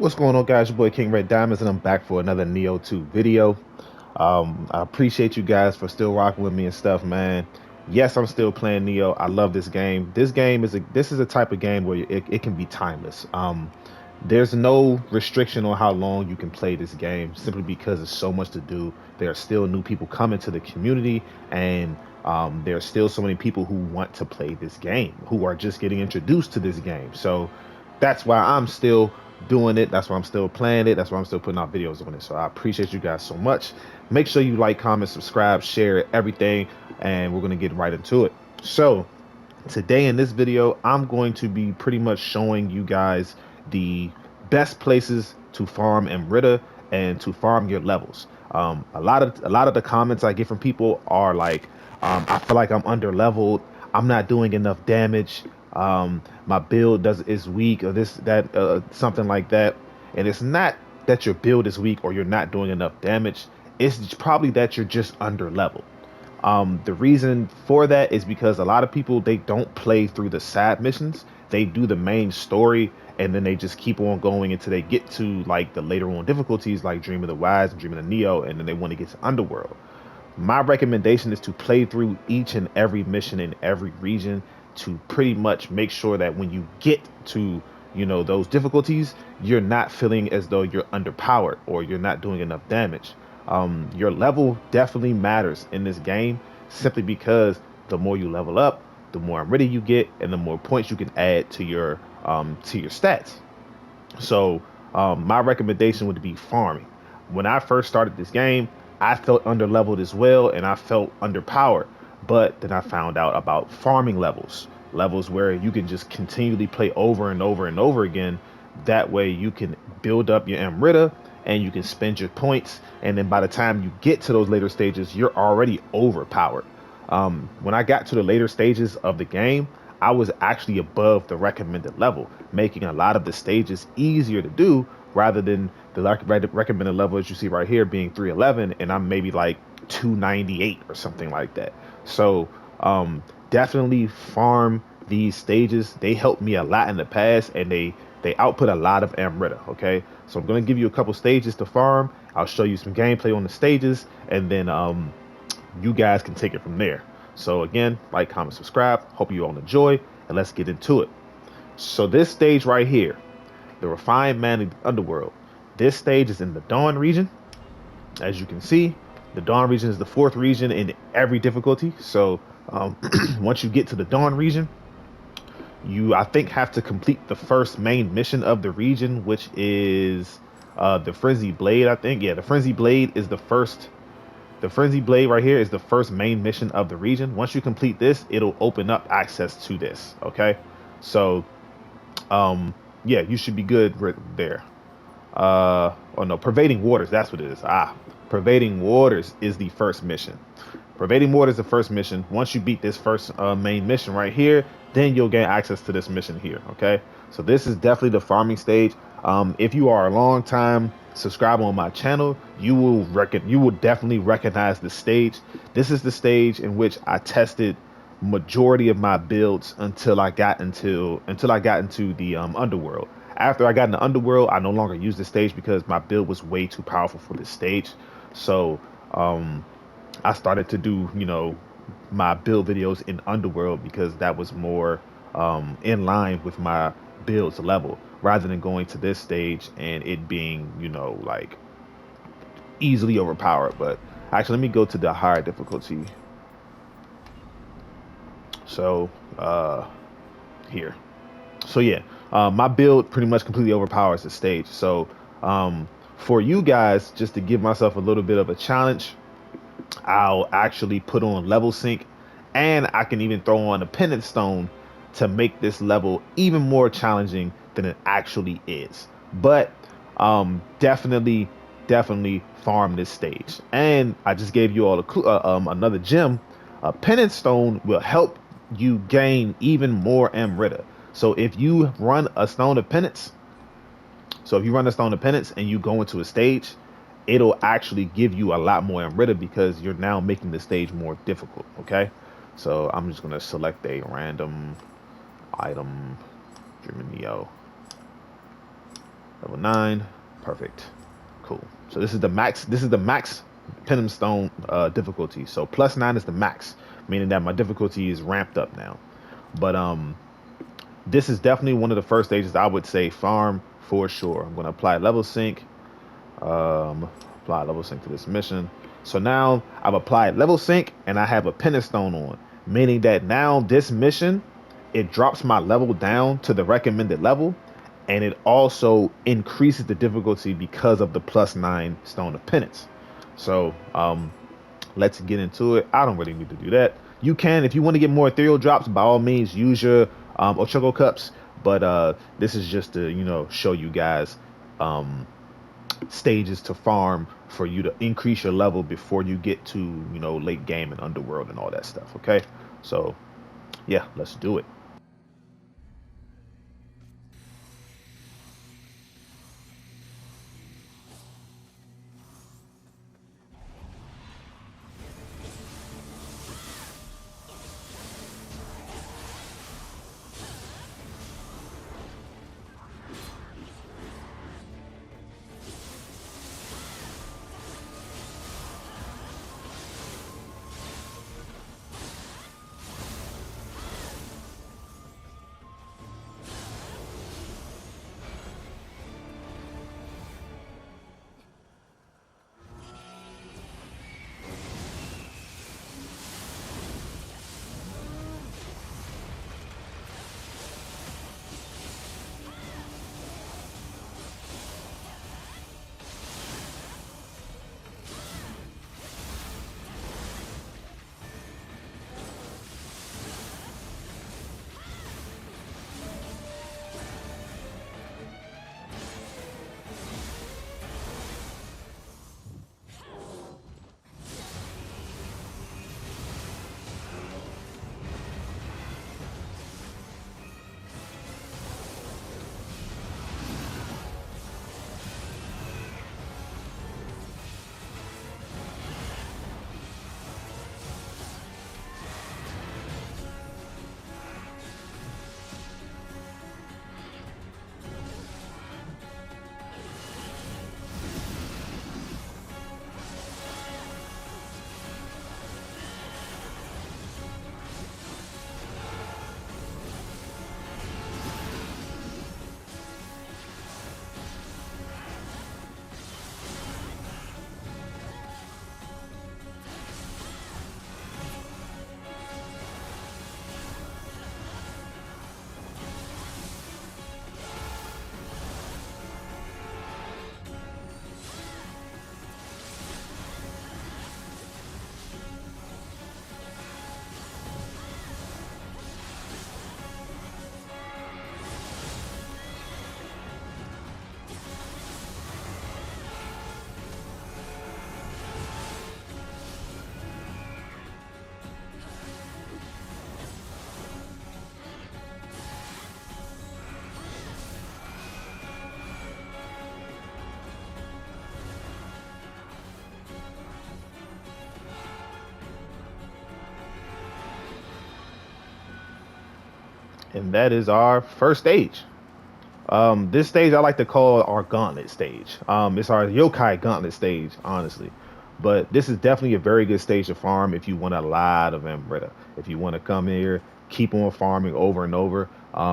What's going on, guys? Your boy King Red Diamonds, and I'm back for another Nioh 2 video. I appreciate you guys for still rocking with me and stuff, man. Yes, I'm still playing Nioh. I love this game. This is a type of game where it can be timeless. There's no restriction on how long you can play this game, simply because there's so much to do. There are still new people coming to the community, and there are still so many people who want to play this game, who are just getting introduced to this game. So that's why I'm still doing it. That's why I'm still playing it. That's why I'm still putting out videos on it. So I appreciate you guys so much. Make sure you like, comment, subscribe, share everything, and we're gonna get right into it. So today in this video, I'm going to be pretty much showing you guys the best places to farm Amrita and to farm your levels. A lot of the comments I get from people are like, I feel like I'm under leveled. I'm not doing enough damage. My build does is weak, or this that something like that. And it's not that your build is weak or you're not doing enough damage. It's probably that you're just under leveled. The reason for that is because a lot of people, they don't play through the side missions. They do the main story and then they just keep on going until they get to like the later on difficulties like Dream of the Wise and Dream of the Neo, and then they want to get to Underworld. My recommendation is to play through each and every mission in every region to pretty much make sure that when you get to, those difficulties, you're not feeling as though you're underpowered or you're not doing enough damage. Your level definitely matters in this game, simply because the more you level up, the more ready you get, and the more points you can add to your stats. So my recommendation would be farming. When I first started this game, I felt under leveled as well, and I felt underpowered. But then I found out about farming levels, levels where you can just continually play over and over and over again. That way you can build up your Amrita and you can spend your points. And then by the time you get to those later stages, you're already overpowered. When I got to the later stages of the game, I was actually above the recommended level, making a lot of the stages easier to do rather than the recommended level as you see right here being 311, and I'm maybe like 298 or something like that. So definitely farm these stages. They helped me a lot in the past, and they output a lot of Amrita. Okay, so I'm going to give you a couple stages to farm. I'll show you some gameplay on the stages, and then you guys can take it from there. So again, like, comment, subscribe. Hope you all enjoy, and let's get into it. So this stage right here, the Refined Man of the Underworld. This stage is in the Dawn region. As you can see, the Dawn region is the fourth region in every difficulty. So once you get to the Dawn region, you, I think, have to complete the first main mission of the region, which is the Frenzy Blade. I think, yeah, the Frenzy Blade is the first. The Frenzy Blade right here is the first main mission of the region. Once you complete this, it'll open up access to this. Okay, so yeah, you should be good right there. Oh no, Pervading Waters, that's what it is. Pervading Waters is the first mission. Pervading Waters is the first mission. Once you beat this first main mission right here, then you'll gain access to this mission here. Okay, so this is definitely the farming stage. If you are a long time subscriber on my channel, you will definitely recognize the stage. This is the stage in which I tested majority of my builds until I got into the Underworld. After I got in the Underworld, I no longer used the stage because my build was way too powerful for this stage. So I started to do, my build videos in Underworld because that was more in line with my build's level, rather than going to this stage and it being, like easily overpowered. But actually, let me go to the higher difficulty. So here. So yeah, my build pretty much completely overpowers the stage. So for you guys, just to give myself a little bit of a challenge, I'll actually put on level sync, and I can even throw on a penance stone to make this level even more challenging than it actually is. But definitely farm this stage. And I just gave you all another gem. A penance stone will help you gain even more Amrita. So if you run a stone of penance, and you go into a stage, it'll actually give you a lot more Amrita because you're now making the stage more difficult. Okay, so I'm just gonna select a random item, Nioh. Level 9. Perfect. Cool. So this is the max. This is the max Penum Stone difficulty. So +9 is the max, meaning that my difficulty is ramped up now. But this is definitely one of the first stages I would say farm for sure. I'm gonna apply level sync. Apply level sync to this mission. So now I've applied level sync and I have a Penum Stone on, meaning that now this mission it drops my level down to the recommended level, and it also increases the difficulty because of the +9 Stone of Penance. So let's get into it. I don't really need to do that. You can, if you want to get more ethereal drops, by all means use your Ochoko cups. But this is just to show you guys stages to farm for you to increase your level before you get to late game and underworld and all that stuff. Okay, so yeah, let's do it. And that is our first stage. This stage I like to call our gauntlet stage. It's our yokai gauntlet stage, honestly. But this is definitely a very good stage to farm if you want a lot of Amrita. If you want to come here, keep on farming over and over.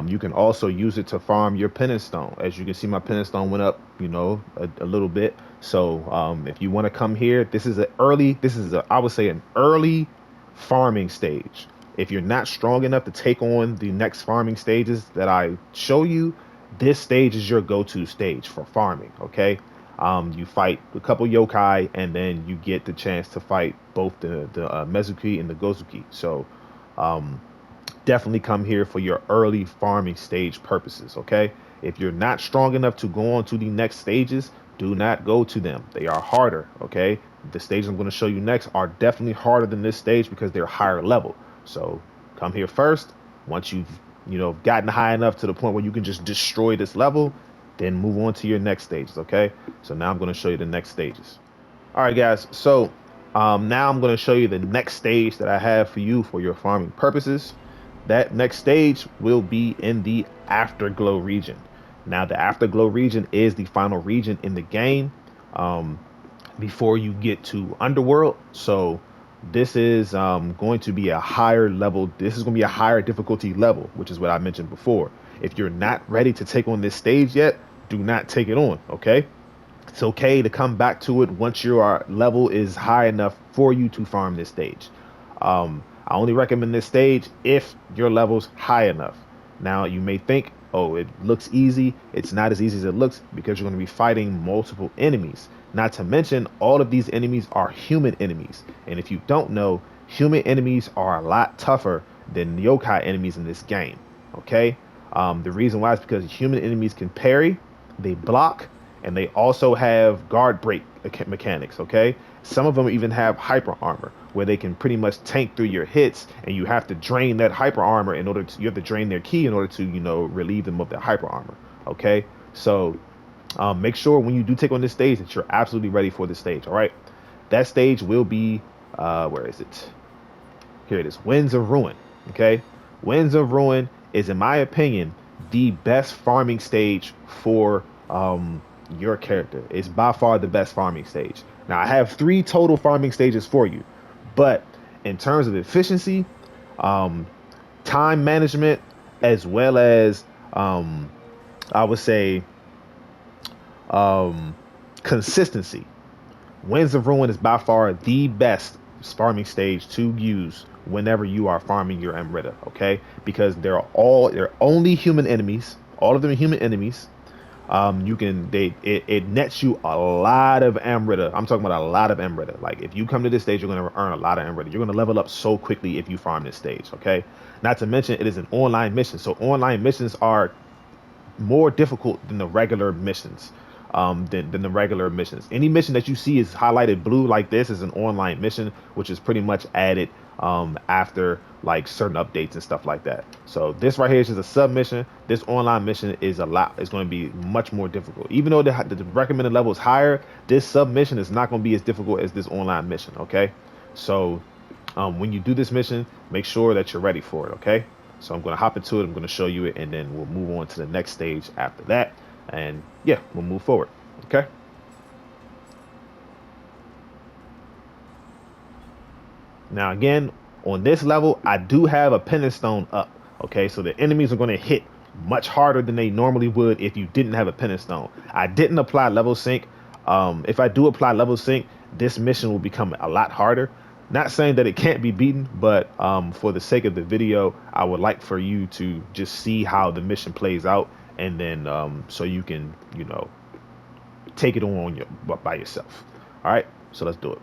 You can also use it to farm your penance stone. As you can see, my penance stone went up, a little bit. So if you want to come here, I would say an early farming stage. If you're not strong enough to take on the next farming stages that I show you, this stage is your go-to stage for farming. Okay, you fight a couple yokai, and then you get the chance to fight both the Mezuki and the Gozuki. So definitely come here for your early farming stage purposes. Okay, if you're not strong enough to go on to the next stages, do not go to them. They are harder. Okay, the stages I'm going to show you next are definitely harder than this stage because they're higher level. So come here first. Once you've gotten high enough to the point where you can just destroy this level, then move on to your next stages. Okay, so now I'm going to show you the next stages. All right, guys, so now I'm going to show you the next stage that I have for you for your farming purposes. That next stage will be in the Afterglow region. Now, the Afterglow region is the final region in the game before you get to Underworld. So this is going to be a higher level. This is going to be a higher difficulty level, which is what I mentioned before. If you're not ready to take on this stage yet, do not take it on. Okay. It's okay to come back to it once your level is high enough for you to farm this stage. I only recommend this stage if your level's high enough. Now, you may think, oh, it looks easy. It's not as easy as it looks because you're going to be fighting multiple enemies. Not to mention, all of these enemies are human enemies. And if you don't know, human enemies are a lot tougher than yokai enemies in this game. Okay? The reason why is because human enemies can parry, they block, and they also have guard break mechanics. Okay, some of them even have hyper armor where they can pretty much tank through your hits, and you have to drain that hyper armor in order to, you have to drain their ki in order to, you know, relieve them of their hyper armor. Okay, so make sure when you do take on this stage that you're absolutely ready for this stage. All right, that stage will be where is it? Here it is, Winds of Ruin. Okay, Winds of Ruin is, in my opinion, the best farming stage for your character. It's by far the best farming stage. Now, I have 3 total farming stages for you, but in terms of efficiency, um, time management, as well as I would say um, consistency, Winds of Ruin is by far the best farming stage to use whenever you are farming your Amrita, okay? Because they're only human enemies. All of them are human enemies. You can it nets you a lot of Amrita. I'm talking about a lot of Amrita. Like, if you come to this stage, you're going to earn a lot of Amrita. You're going to level up so quickly if you farm this stage, okay? Not to mention, it is an online mission. So online missions are more difficult than the regular missions. Than the regular missions. Any mission that you see is highlighted blue like this is an online mission, which is pretty much added after like certain updates and stuff like that. So this right here is just a sub mission. This online mission is going to be much more difficult. Even though the recommended level is higher, this sub mission is not going to be as difficult as this online mission. Okay, so when you do this mission, make sure that you're ready for it. Okay, so I'm going to hop into it. I'm going to show you it, and then we'll move on to the next stage after that. And yeah, we'll move forward. Okay. Now, again, on this level, I do have a penance stone up. Okay, so the enemies are going to hit much harder than they normally would if you didn't have a penance stone. I didn't apply level sync. If I do apply level sync, this mission will become a lot harder. Not saying that it can't be beaten, but for the sake of the video, I would like for you to just see how the mission plays out, and then so you can, you know, take it on by yourself. All right, so let's do it.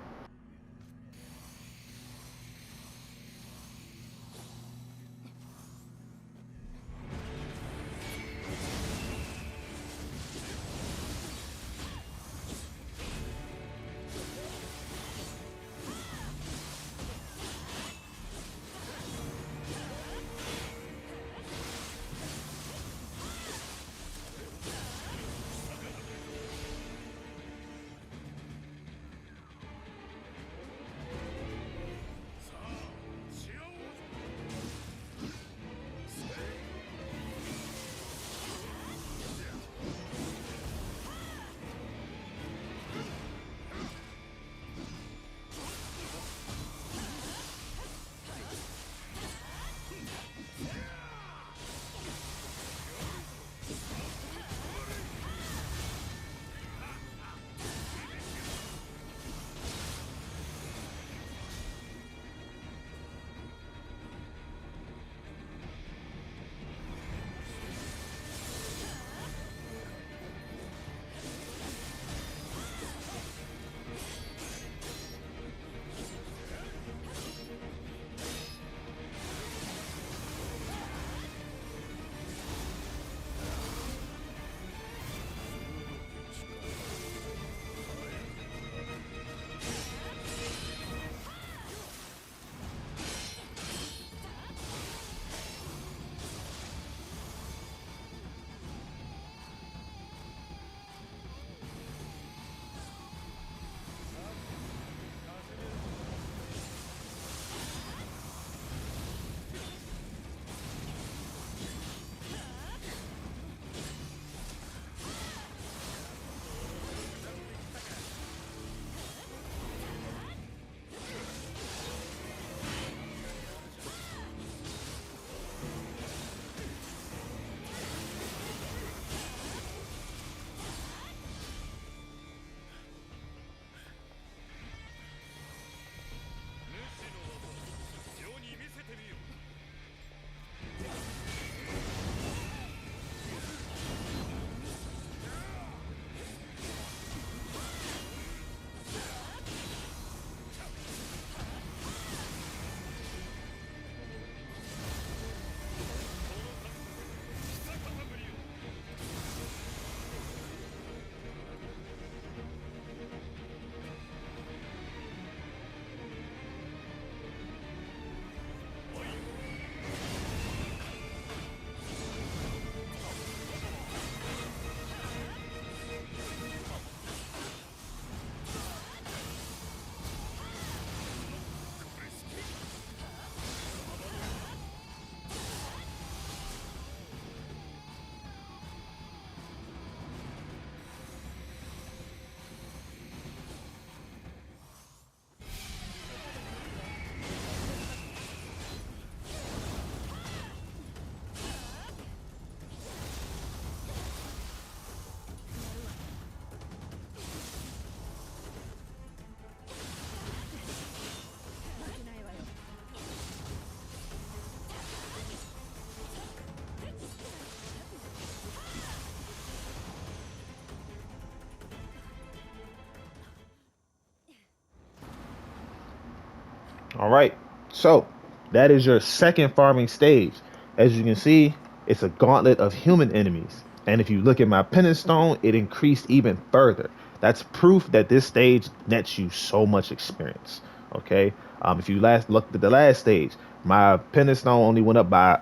All right. So that is your second farming stage. As you can see, it's a gauntlet of human enemies. And if you look at my penance stone, it increased even further. That's proof that this stage nets you so much experience. Okay. If you last looked at the last stage, my penance stone only went up by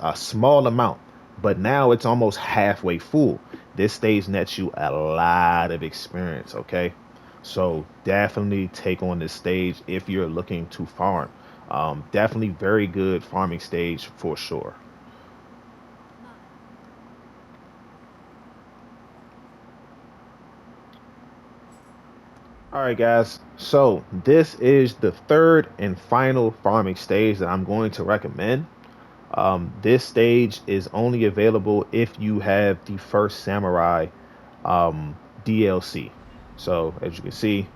a small amount, but now it's almost halfway full. This stage nets you a lot of experience. Okay. So definitely take on this stage if you're looking to farm. Definitely very good farming stage for sure. All right, guys. So this is the third and final farming stage that I'm going to recommend. This stage is only available if you have the first Samurai DLC. So as you can see,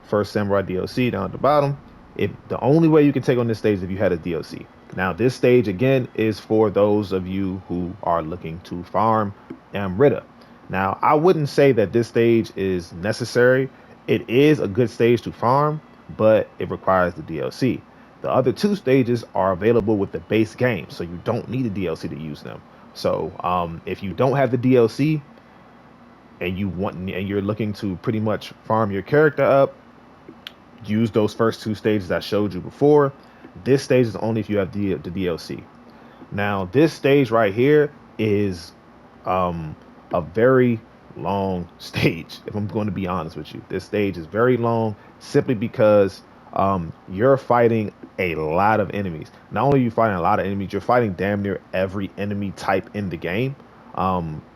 first Samurai DLC down at the bottom. If the only way you can take on this stage is if you had a DLC. Now this stage again is for those of you who are looking to farm Amrita. Now I wouldn't say that this stage is necessary. It is a good stage to farm, but it requires the DLC. The other two stages are available with the base game, so you don't need a DLC to use them. So if you don't have the DLC and you're looking to pretty much farm your character up, use those first two stages I showed you before. This stage is only if you have the DLC. Now, this stage right here is um, a very long stage. If I'm going to be honest with you, this stage is very long simply because you're fighting a lot of enemies. Not only are you fighting a lot of enemies, you're fighting damn near every enemy type in the game.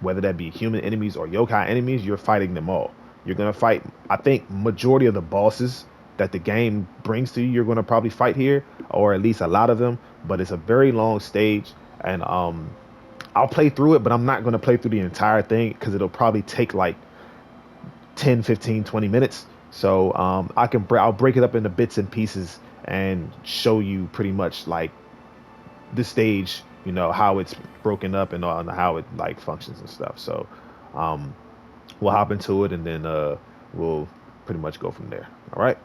Whether that be human enemies or yokai enemies, you're fighting them all. You're gonna fight. I think majority of the bosses that the game brings to you, you're gonna probably fight here, or at least a lot of them. But it's a very long stage, and I'll play through it, but I'm not going to play through the entire thing because it'll probably take like 10, 15, 20 minutes. So I'll break it up into bits and pieces and show you pretty much like the stage, how it's broken up and how it like functions and stuff. So um, we'll hop into it and then we'll pretty much go from there. All right.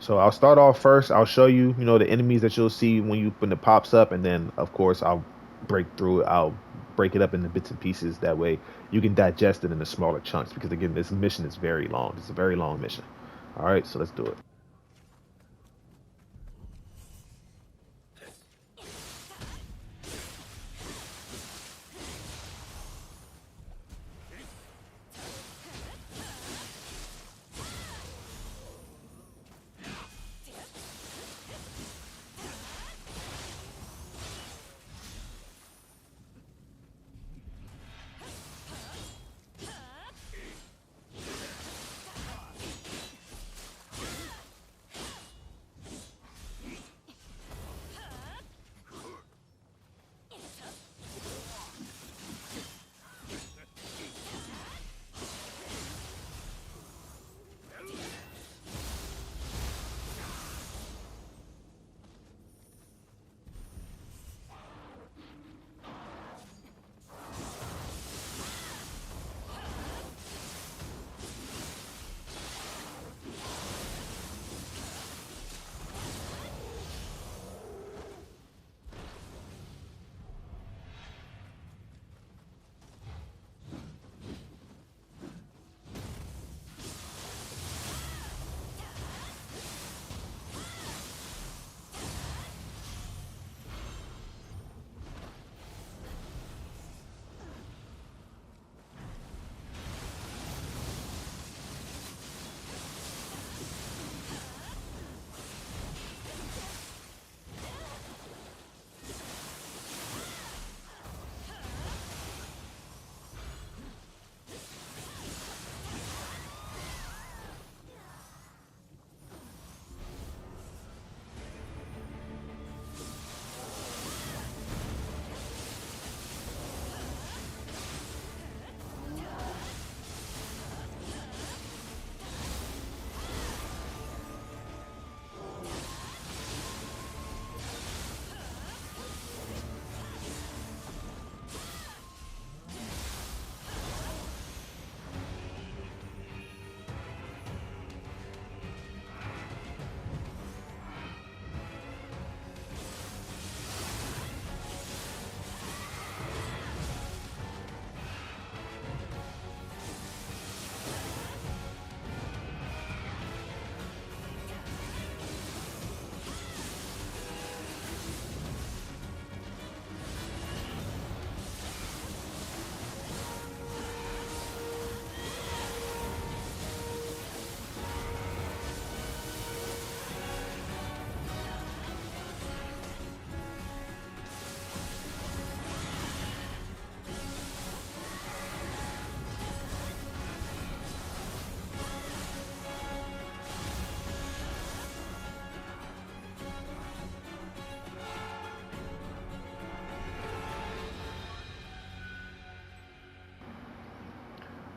So I'll start off first. I'll show you, the enemies that you'll see when it pops up, and then of course I'll break through it. I'll break it up into bits and pieces. That way you can digest it into smaller chunks. Because again, this mission is very long. It's a very long mission. All right, so let's do it.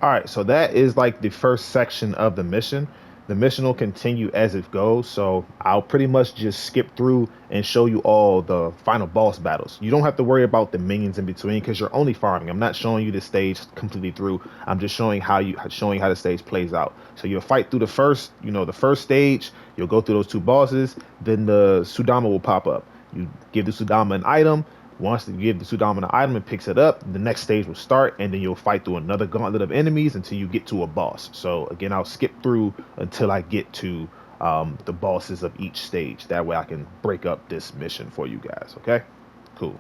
All right, so that is like the first section of the mission. The mission will continue as it goes, so I'll pretty much just skip through and show you all the final boss battles. You don't have to worry about the minions in between because you're only farming. I'm not showing you the stage completely through. I'm just showing how the stage plays out. So you'll fight through the first stage. You'll go through those two bosses. Then the Sudama will pop up. You give the Sudama an item. Once you give the Sudama an item and picks it up, the next stage will start, and then you'll fight through another gauntlet of enemies until you get to a boss. So again, I'll skip through until I get to the bosses of each stage. That way I can break up this mission for you guys. Okay? Cool.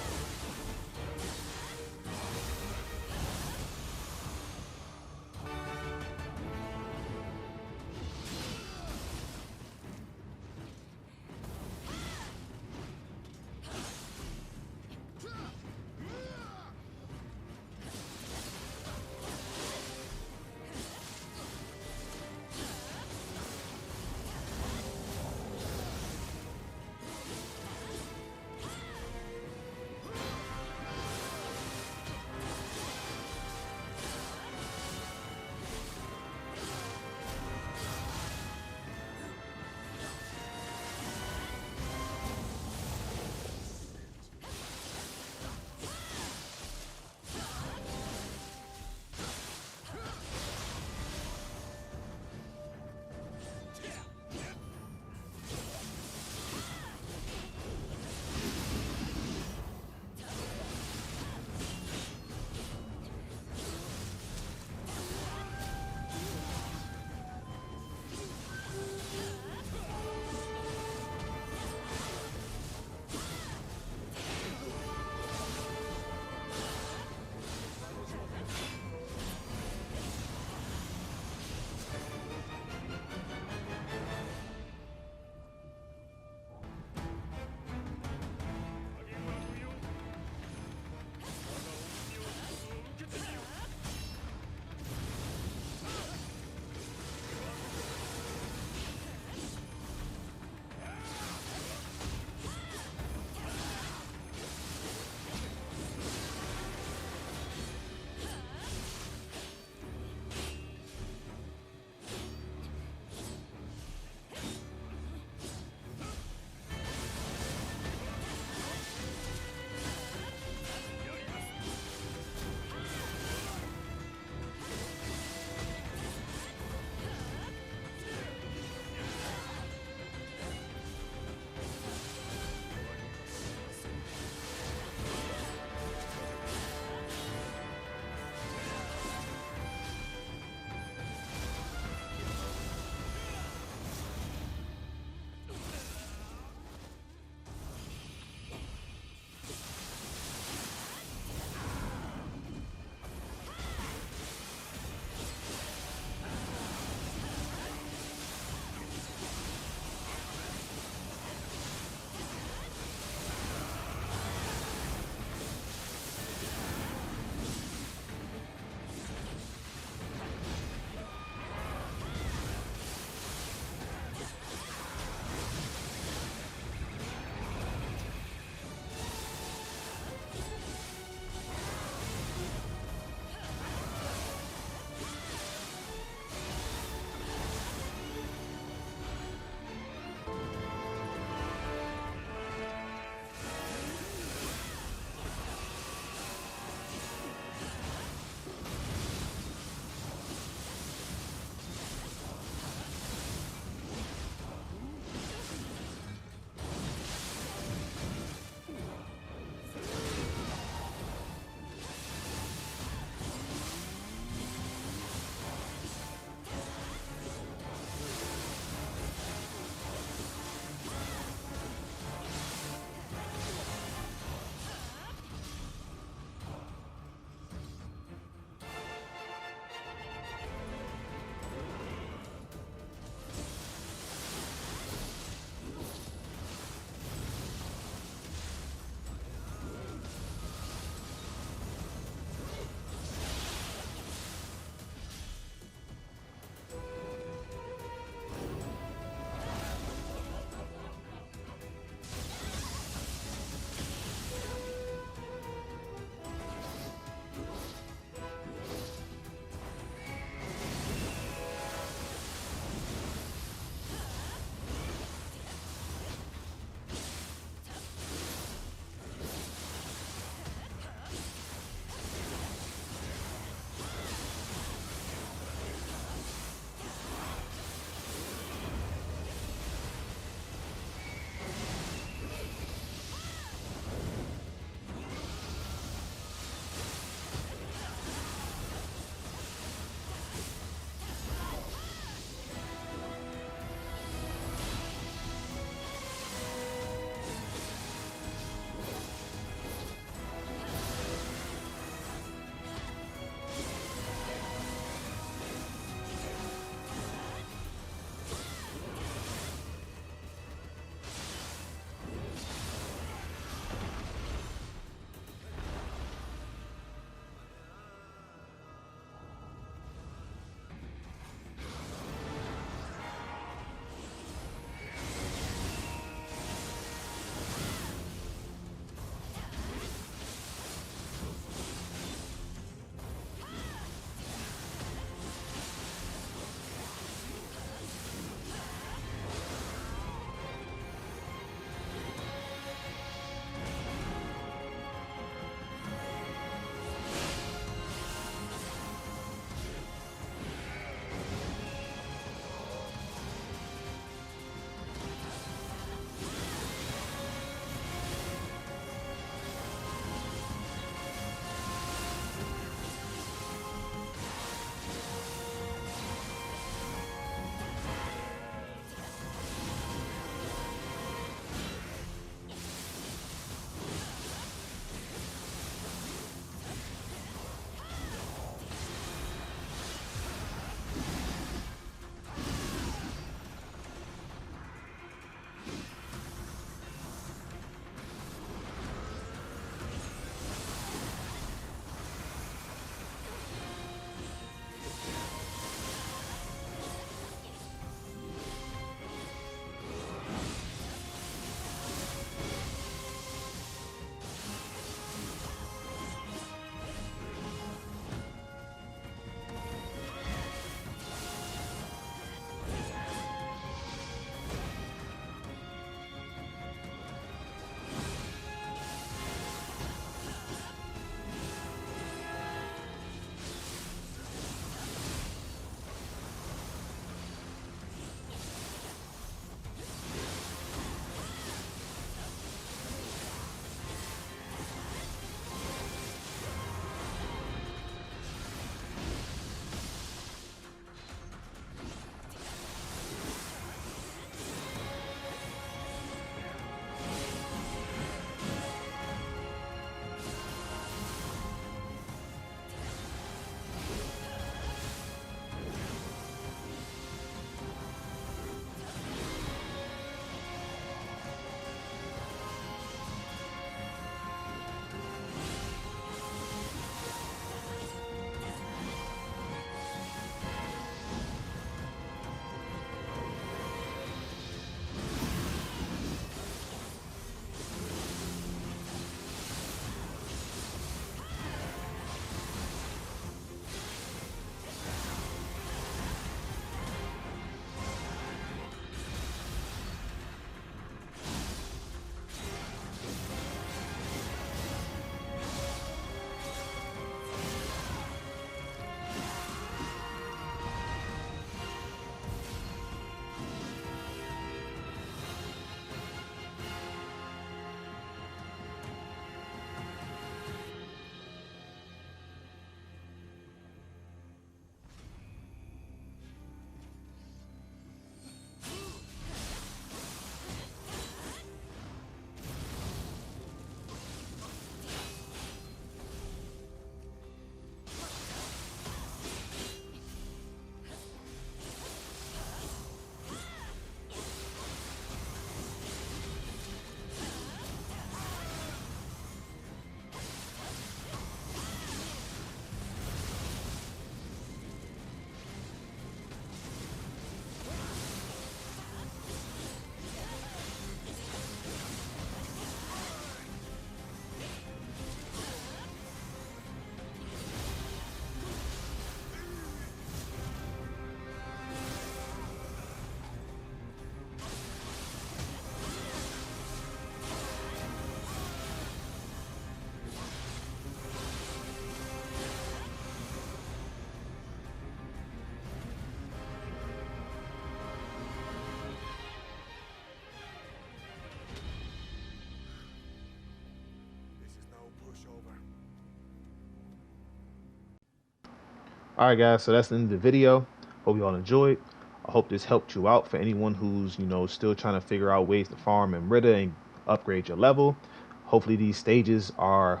All right, guys. So that's the end of the video. Hope you all enjoyed. I hope this helped you out for anyone who's, still trying to figure out ways to farm Amrita and upgrade your level. Hopefully these stages are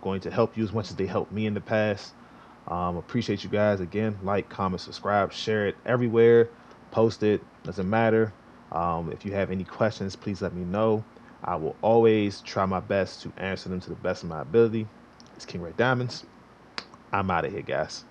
going to help you as much as they helped me in the past. Appreciate you guys again. Like, comment, subscribe, share it everywhere. Post it. Doesn't matter. If you have any questions, please let me know. I will always try my best to answer them to the best of my ability. It's King Ray Diamonds. I'm out of here, guys.